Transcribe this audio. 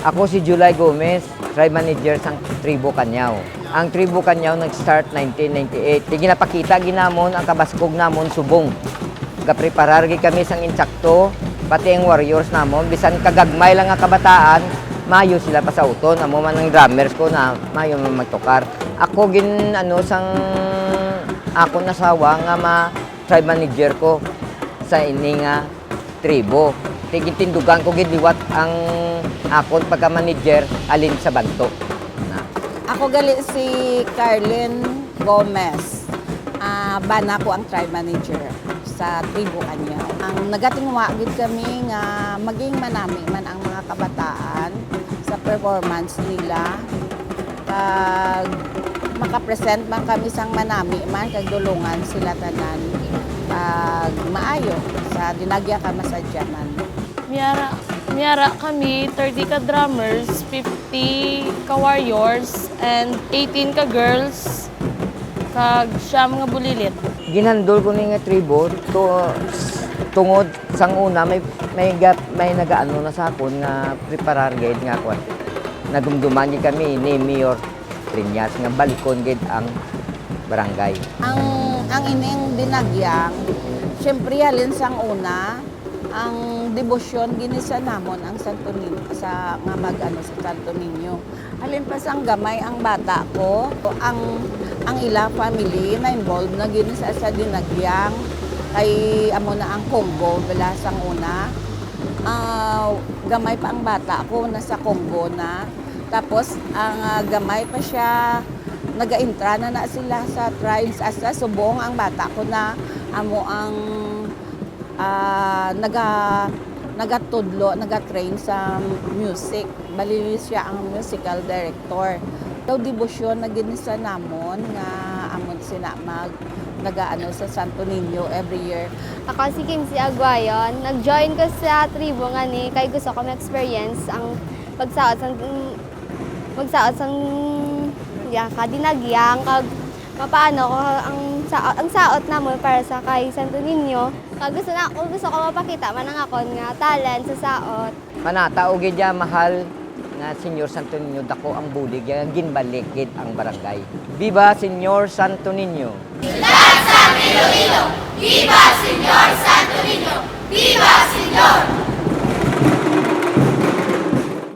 Ako si July Gomez, tribe manager sa Tribo Canyaw. Ang Tribo Canyaw nag-start 1998. Di ginapakita ginamon ang kabaskog namon subong. Gapreparar kami sang insakto, pati ang warriors namon. Bisan kagagmay lang ang kabataan, mayo sila pa sa uton. Amo man ang drummers ko na mayo man magtukar. Ako sang ako nasawa nga tribe manager ko sa ini nga tribo. Tigintindugan ko gidiwat ang akon pagka-manager alin sa banto. Ako gali si Carlin Gomez. Bana ko ang tribe manager sa Tribo Canyaw. Ang nagatingwa gid kami nga maging manami man ang mga kabataan sa performance nila. Pag makapresent man kami sang manami man kag dulungan sila tanan pag maayo sa dinagya ka masadyaman. Miyara kami, 30 ka drummers, 50 ka warriors, and 18 ka girls, kag siyam nga bulilit. Ginandol ko ni nga tribo tungod sang una may nagaano na sa akon nga preparar gid nga ako. Nagumduman gid kami ni Mayor Trinyas nga balikon gid ang barangay. Ang ining dinagyang, syempre halin sang una, ang debosyon ginisa namon ang Santo Niño sa nga mag-ano sa Santo Niño. Halin pa sang gamay ang bata ko, ang ila family na involved na ginisa sa dinagyang kay amo na ang Congo bala sang una. Gamay pa ang bata ko nasa Congo na. Tapos ang gamay pa siya naga-intra na sila sa tribes asa subong ang bata ko na amo ang naga-train sa music. Bali siya ang musical director. Daw debosyon na ginisa namon nga amon sina nagaano sa Santo Niño every year. Ako si Kimsey Aguayon. Nag-join ko sa tribo nga ni kay gusto ko ma-experience ang magsaot sang kadinagyang kag mapaano ko ang saot namon para sa kay Santo Niño. Kag gusto ko mapakita man ang akon nga talent sa saot. Manatao gid ya mahal nga Senyor Santo Niño dako ang bulig ginbalik gid ang barangay. Viva Senyor Santo Niño! Lahat sa Iloilo! Viva Senyor Santo Niño! Viva Senyor!